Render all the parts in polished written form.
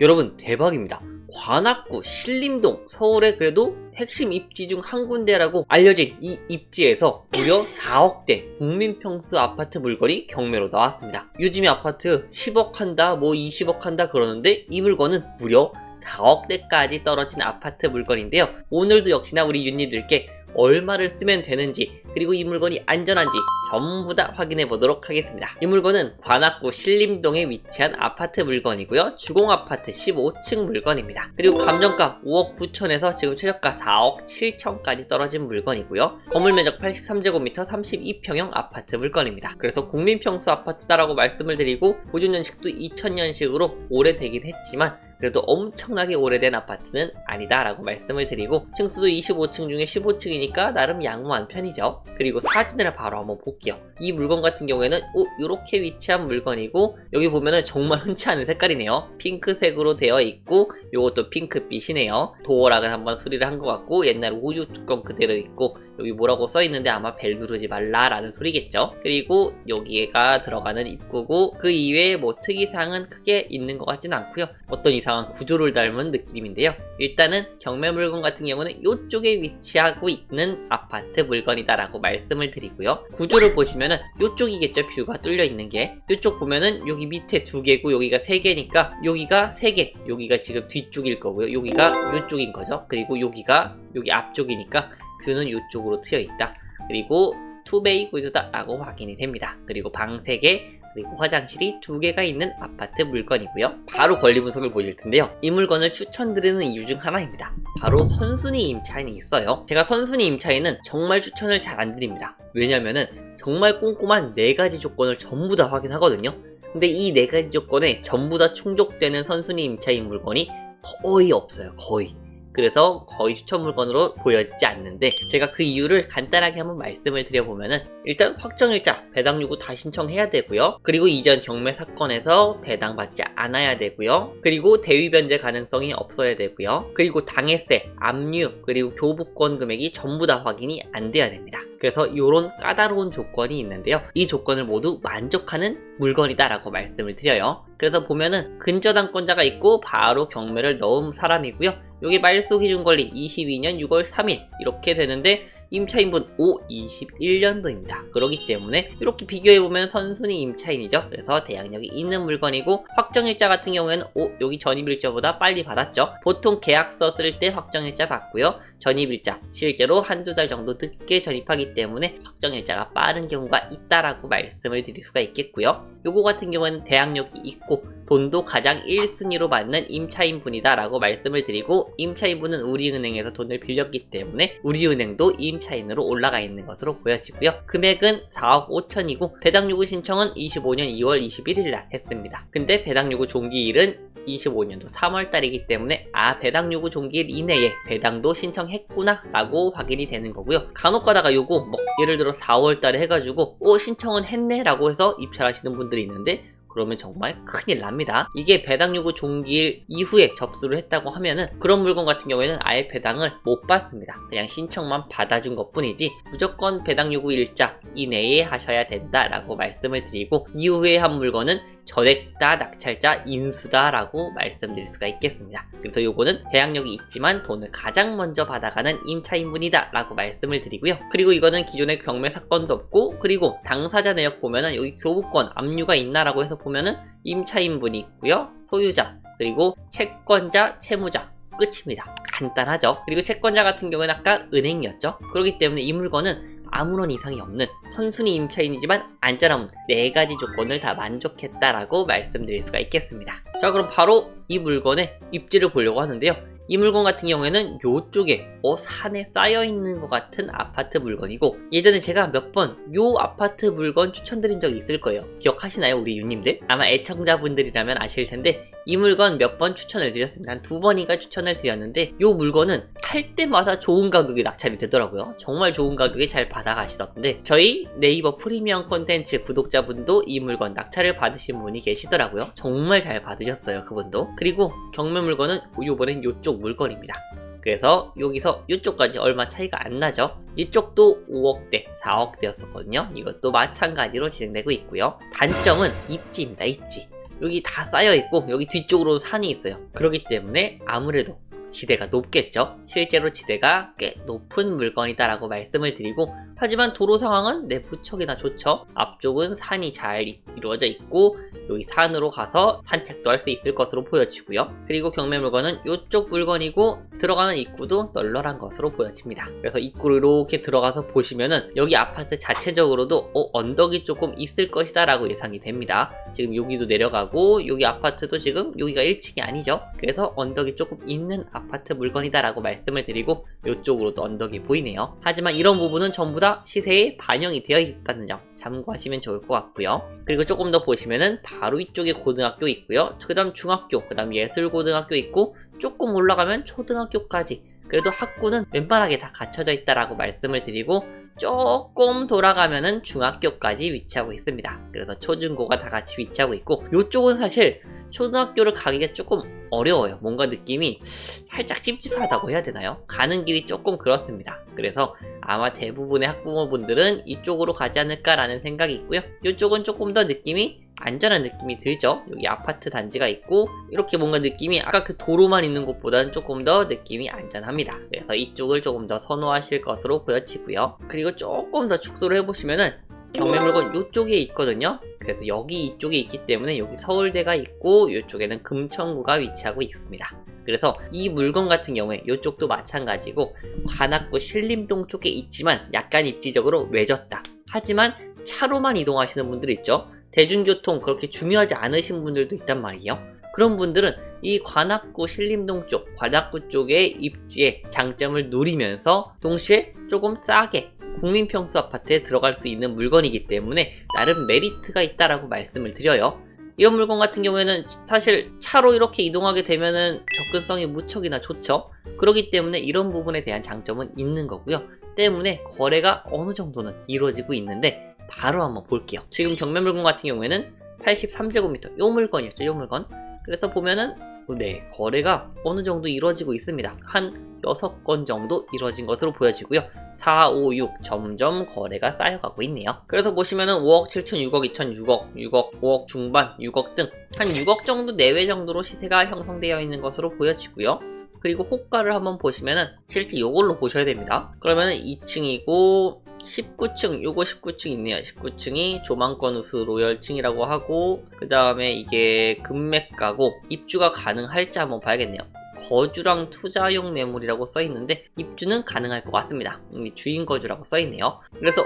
여러분 대박입니다. 관악구 신림동, 서울의 그래도 핵심 입지 중 한 군데라고 알려진 이 입지에서 무려 4억대 국민평수 아파트 물건이 경매로 나왔습니다. 요즘에 아파트 10억 한다, 뭐 20억 한다 그러는데 이 물건은 무려 4억대까지 떨어진 아파트 물건인데요. 오늘도 역시나 우리 윤님들께 얼마를 쓰면 되는지, 그리고 이 물건이 안전한지 전부 다 확인해 보도록 하겠습니다. 이 물건은 관악구 신림동에 위치한 아파트 물건이고요. 주공아파트 15층 물건입니다. 그리고 감정가 5억 9천에서 지금 최저가 4억 7천까지 떨어진 물건이고요. 건물 면적 83제곱미터 32평형 아파트 물건입니다. 그래서 국민평수 아파트다라고 말씀을 드리고 보존연식도 2000년식으로 오래되긴 했지만 그래도 엄청나게 오래된 아파트는 아니다 라고 말씀을 드리고, 층수도 25층 중에 15층이니까 나름 양호한 편이죠. 그리고 사진을 바로 한번 볼게요. 이 물건 같은 경우에는 이렇게 위치한 물건이고, 여기 보면은 정말 흔치 않은 색깔이네요. 핑크색으로 되어 있고 요것도 핑크빛이네요. 도어락은 한번 수리를 한 것 같고, 옛날 우유 뚜껑 그대로 있고, 여기 뭐라고 써있는데 아마 벨 누르지 말라 라는 소리겠죠. 그리고 여기가 들어가는 입구고, 그 이외에 뭐 특이사항은 크게 있는 것 같지는 않고요. 어떤 이상한 구조를 닮은 느낌인데요. 일단은 경매 물건 같은 경우는 이쪽에 위치하고 있는 아파트 물건이다 라고 말씀을 드리고요. 구조를 보시면은 이쪽이겠죠. 뷰가 뚫려 있는 게. 이쪽 보면은 여기 밑에 2개고 여기가 3개니까 여기가 3개, 여기가 지금 뒤쪽일 거고요. 여기가 이쪽인 거죠. 그리고 여기가 여기 앞쪽이니까 뷰는 이쪽으로 트여 있다. 그리고 투베이 구조다 라고 확인이 됩니다. 그리고 방 3개, 그리고 화장실이 2개가 있는 아파트 물건이고요. 바로 권리 분석을 보실 텐데요. 이 물건을 추천드리는 이유 중 하나입니다. 바로 선순위 임차인이 있어요. 제가 선순위 임차인은 정말 추천을 잘 안 드립니다. 왜냐면은 정말 꼼꼼한 4가지 조건을 전부 다 확인하거든요. 근데 이 4가지 조건에 전부 다 충족되는 선순위 임차인 물건이 거의 없어요. 거의. 그래서 거의 추천 물건으로 보여지지 않는데, 제가 그 이유를 간단하게 한번 말씀을 드려보면은, 일단 확정일자 배당 요구 다 신청해야 되고요. 그리고 이전 경매 사건에서 배당받지 않아야 되고요. 그리고 대위 변제 가능성이 없어야 되고요. 그리고 당해세, 압류, 그리고 교부권 금액이 전부 다 확인이 안 돼야 됩니다. 그래서 이런 까다로운 조건이 있는데요. 이 조건을 모두 만족하는 물건이다 라고 말씀을 드려요. 그래서 보면은 근저당권자가 있고 바로 경매를 넣은 사람이고요. 여기 말소 기준 권리 22년 6월 3일 이렇게 되는데, 임차인분 21년도입니다. 그렇기 때문에 이렇게 비교해보면 선순위 임차인이죠. 그래서 대항력이 있는 물건이고, 확정일자 같은 경우에는 여기 전입일자보다 빨리 받았죠. 보통 계약서 쓸 때 확정일자 받고요. 전입일자 실제로 한두 달 정도 늦게 전입하기 때문에 확정일자가 빠른 경우가 있다라고 말씀을 드릴 수가 있겠고요. 요거 같은 경우에는 대항력이 있고 돈도 가장 1순위로 받는 임차인분이다 라고 말씀을 드리고, 임차인분은 우리은행에서 돈을 빌렸기 때문에 우리은행도 임차인으로 올라가 있는 것으로 보여지고요. 금액은 4억 5천이고 배당 요구 신청은 25년 2월 21일 날 했습니다. 근데 배당 요구 종기일은 25년도 3월달이기 때문에 배당 요구 종기일 이내에 배당도 신청했구나 라고 확인이 되는 거고요. 간혹 가다가 요거 뭐 예를 들어 4월달에 해가지고 신청은 했네 라고 해서 입찰하시는 분들이 있는데, 그러면 정말 큰일 납니다. 이게 배당 요구 종기일 이후에 접수를 했다고 하면은 그런 물건 같은 경우에는 아예 배당을 못 받습니다. 그냥 신청만 받아준 것 뿐이지 무조건 배당 요구 일자 이내에 하셔야 된다라고 말씀을 드리고, 이후에 한 물건은 전액다 낙찰자 인수다 라고 말씀드릴 수가 있겠습니다. 그래서 요거는 대항력이 있지만 돈을 가장 먼저 받아가는 임차인분이다 라고 말씀을 드리고요. 그리고 이거는 기존의 경매 사건도 없고, 그리고 당사자 내역 보면은 여기 교부권 압류가 있나 라고 해서 보면은 임차인분이 있고요, 소유자, 그리고 채권자, 채무자, 끝입니다. 간단하죠. 그리고 채권자 같은 경우는 아까 은행이었죠. 그렇기 때문에 이 물건은 아무런 이상이 없는 선순위 임차인이지만 안전한 4가지 조건을 다 만족했다라고 말씀드릴 수가 있겠습니다. 자, 그럼 바로 이 물건의 입지를 보려고 하는데요. 이 물건 같은 경우에는 요쪽에 산에 쌓여있는 것 같은 아파트 물건이고, 예전에 제가 몇 번 요 아파트 물건 추천드린 적이 있을 거예요. 기억하시나요 우리 유님들? 아마 애청자분들이라면 아실 텐데, 이 물건 몇 번 추천을 드렸습니다. 한 2번인가 추천을 드렸는데, 요 물건은 할 때마다 좋은 가격에 낙찰이 되더라고요. 정말 좋은 가격에 잘 받아가시던데, 저희 네이버 프리미엄 콘텐츠 구독자분도 이 물건 낙찰을 받으신 분이 계시더라고요. 정말 잘 받으셨어요, 그분도. 그리고 경매 물건은 요번엔 요쪽 물건입니다. 그래서 여기서 이쪽까지 얼마 차이가 안 나죠. 이쪽도 5억대, 4억대였었거든요. 이것도 마찬가지로 진행되고 있고요. 단점은 입지입니다. 입지. 여기 다 쌓여있고 여기 뒤쪽으로 산이 있어요. 그렇기 때문에 아무래도 지대가 높겠죠. 실제로 지대가 꽤 높은 물건이다 라고 말씀을 드리고, 하지만 도로 상황은 무척이나 좋죠. 앞쪽은 산이 잘 이루어져 있고 여기 산으로 가서 산책도 할 수 있을 것으로 보여지고요. 그리고 경매 물건은 이쪽 물건이고 들어가는 입구도 널널한 것으로 보여집니다. 그래서 입구로 이렇게 들어가서 보시면은 여기 아파트 자체적으로도 언덕이 조금 있을 것이다 라고 예상이 됩니다. 지금 여기도 내려가고 여기 아파트도 지금 여기가 1층이 아니죠. 그래서 언덕이 조금 있는 아파트 물건이다 라고 말씀을 드리고, 이쪽으로도 언덕이 보이네요. 하지만 이런 부분은 전부 다 시세에 반영이 되어 있다는 점 참고하시면 좋을 것 같고요. 그리고 조금 더 보시면은 바로 이쪽에 고등학교 있고요. 그 다음 중학교, 그 다음 예술고등학교 있고 조금 올라가면 초등학교까지, 그래도 학구는 웬만하게 다 갖춰져 있다라고 말씀을 드리고, 조금 돌아가면은 중학교까지 위치하고 있습니다. 그래서 초중고가 다 같이 위치하고 있고, 이쪽은 사실 초등학교를 가기가 조금 어려워요. 뭔가 느낌이 살짝 찝찝하다고 해야 되나요? 가는 길이 조금 그렇습니다. 그래서 아마 대부분의 학부모분들은 이쪽으로 가지 않을까라는 생각이 있고요. 이쪽은 조금 더 느낌이 안전한 느낌이 들죠. 여기 아파트 단지가 있고 이렇게 뭔가 느낌이 아까 그 도로만 있는 곳보다는 조금 더 느낌이 안전합니다. 그래서 이쪽을 조금 더 선호하실 것으로 보여지고요. 그리고 조금 더 축소를 해보시면은 경매 물건 이쪽에 있거든요. 그래서 여기 이쪽에 있기 때문에 여기 서울대가 있고 이쪽에는 금천구가 위치하고 있습니다. 그래서 이 물건 같은 경우에 이쪽도 마찬가지고 관악구 신림동 쪽에 있지만 약간 입지적으로 외졌다. 하지만 차로만 이동하시는 분들 있죠. 대중교통 그렇게 중요하지 않으신 분들도 있단 말이에요. 그런 분들은 이 관악구 신림동 쪽, 관악구 쪽의 입지의 장점을 누리면서 동시에 조금 싸게 국민평수 아파트에 들어갈 수 있는 물건이기 때문에 나름 메리트가 있다라고 말씀을 드려요. 이런 물건 같은 경우에는 사실 차로 이렇게 이동하게 되면은 접근성이 무척이나 좋죠. 그렇기 때문에 이런 부분에 대한 장점은 있는 거고요. 때문에 거래가 어느 정도는 이루어지고 있는데 바로 한번 볼게요. 지금 경매 물건 같은 경우에는 83제곱미터 요 물건이었죠. 요 물건. 그래서 보면은 거래가 어느 정도 이루어지고 있습니다. 한 6건 정도 이루어진 것으로 보여지고요. 4, 5, 6 점점 거래가 쌓여가고 있네요. 그래서 보시면은 5억 7천, 6억 2천, 6억, 5억 중반, 6억 등 한 6억 정도 내외 정도로 시세가 형성되어 있는 것으로 보여지고요. 그리고 호가를 한번 보시면은 실제 요걸로 보셔야 됩니다. 그러면은 2층이고 19층, 요거 19층 있네요. 19층이 조망권 우수 로열층이라고 하고, 그 다음에 이게 금매가고 입주가 가능할지 한번 봐야겠네요. 거주랑 투자용 매물이라고 써있는데 입주는 가능할 것 같습니다. 주인 거주라고 써있네요. 그래서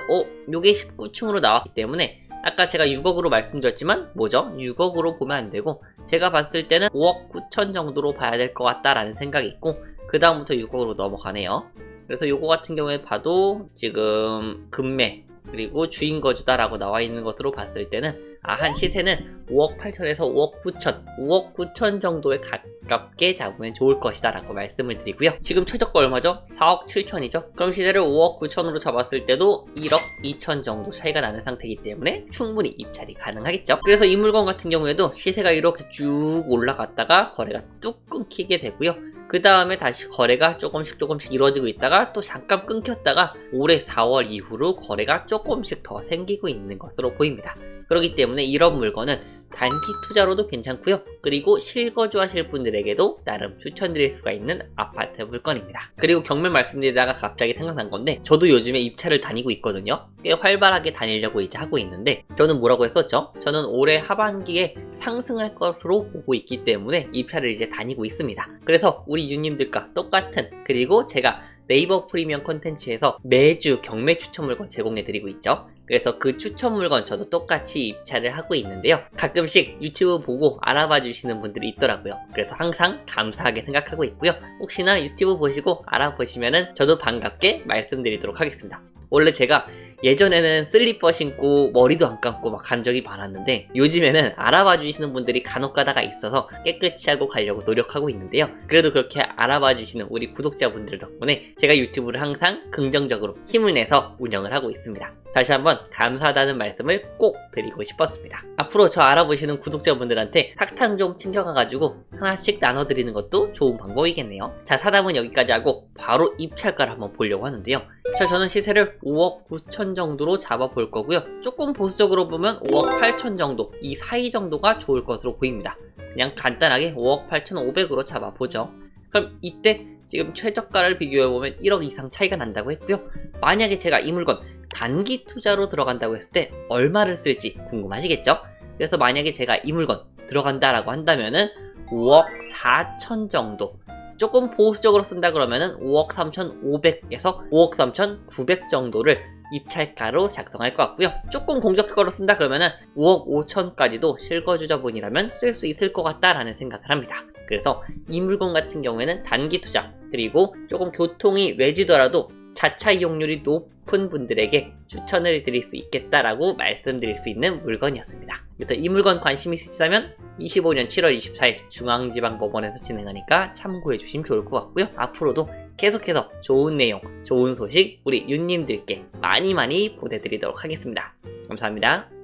요게 19층으로 나왔기 때문에 아까 제가 6억으로 말씀드렸지만 뭐죠? 6억으로 보면 안 되고 제가 봤을 때는 5억 9천 정도로 봐야 될 것 같다라는 생각이 있고, 그 다음부터 6억으로 넘어가네요. 그래서 요거 같은 경우에 봐도 지금 금매 그리고 주인 거주다라고 나와 있는 것으로 봤을 때는 한 시세는 5억 8천에서 5억 9천 5억 9천 정도에 가깝게 잡으면 좋을 것이다 라고 말씀을 드리고요. 지금 최저가 얼마죠? 4억 7천이죠? 그럼 시세를 5억 9천으로 잡았을 때도 1억 2천 정도 차이가 나는 상태이기 때문에 충분히 입찰이 가능하겠죠. 그래서 이 물건 같은 경우에도 시세가 이렇게 쭉 올라갔다가 거래가 뚝 끊기게 되고요. 그 다음에 다시 거래가 조금씩 이루어지고 있다가 또 잠깐 끊겼다가 올해 4월 이후로 거래가 조금씩 더 생기고 있는 것으로 보입니다. 그렇기 때문에 이런 물건은 단기 투자로도 괜찮고요. 그리고 실거주 하실 분들에게도 나름 추천드릴 수가 있는 아파트 물건입니다. 그리고 경매 말씀드리다가 갑자기 생각난 건데, 저도 요즘에 입찰을 다니고 있거든요. 꽤 활발하게 다니려고 이제 하고 있는데, 저는 뭐라고 했었죠? 저는 올해 하반기에 상승할 것으로 보고 있기 때문에 입찰을 이제 다니고 있습니다. 그래서 우리 유님들과 똑같은, 그리고 제가 네이버 프리미엄 콘텐츠에서 매주 경매 추천 물건 제공해드리고 있죠. 그래서 그 추천 물건 저도 똑같이 입찰을 하고 있는데요. 가끔씩 유튜브 보고 알아봐 주시는 분들이 있더라고요. 그래서 항상 감사하게 생각하고 있고요. 혹시나 유튜브 보시고 알아보시면은 저도 반갑게 말씀드리도록 하겠습니다. 원래 제가 예전에는 슬리퍼 신고 머리도 안 감고 막 간 적이 많았는데, 요즘에는 알아봐 주시는 분들이 간혹 가다가 있어서 깨끗이 하고 가려고 노력하고 있는데요. 그래도 그렇게 알아봐 주시는 우리 구독자분들 덕분에 제가 유튜브를 항상 긍정적으로 힘을 내서 운영을 하고 있습니다. 다시 한번 감사하다는 말씀을 꼭 드리고 싶었습니다. 앞으로 저 알아보시는 구독자분들한테 사탕 좀 챙겨가가지고 하나씩 나눠드리는 것도 좋은 방법이겠네요. 자, 사담은 여기까지 하고 바로 입찰가를 한번 보려고 하는데요. 저는 시세를 5억 9천 정도로 잡아볼 거고요. 조금 보수적으로 보면 5억 8천 정도, 이 사이 정도가 좋을 것으로 보입니다. 그냥 간단하게 5억 8,500으로 잡아보죠. 그럼 이때 지금 최저가를 비교해보면 1억 이상 차이가 난다고 했고요. 만약에 제가 이 물건 단기 투자로 들어간다고 했을 때 얼마를 쓸지 궁금하시겠죠? 그래서 만약에 제가 이 물건 들어간다라고 한다면은 5억 4천 정도, 조금 보수적으로 쓴다 그러면은 5억 3,500에서 5억 3,900 정도를 입찰가로 작성할 것 같고요. 조금 공격적으로 쓴다 그러면은 5억 5천까지도 실거주자분이라면 쓸 수 있을 것 같다라는 생각을 합니다. 그래서 이 물건 같은 경우에는 단기 투자, 그리고 조금 교통이 외지더라도 자차 이용률이 높은 분들에게 추천을 드릴 수 있겠다라고 말씀드릴 수 있는 물건이었습니다. 그래서 이 물건 관심 있으시다면 25년 7월 24일 중앙지방법원에서 진행하니까 참고해 주시면 좋을 것 같고요. 앞으로도 계속해서 좋은 내용, 좋은 소식 우리 윤님들께 많이 보내드리도록 하겠습니다. 감사합니다.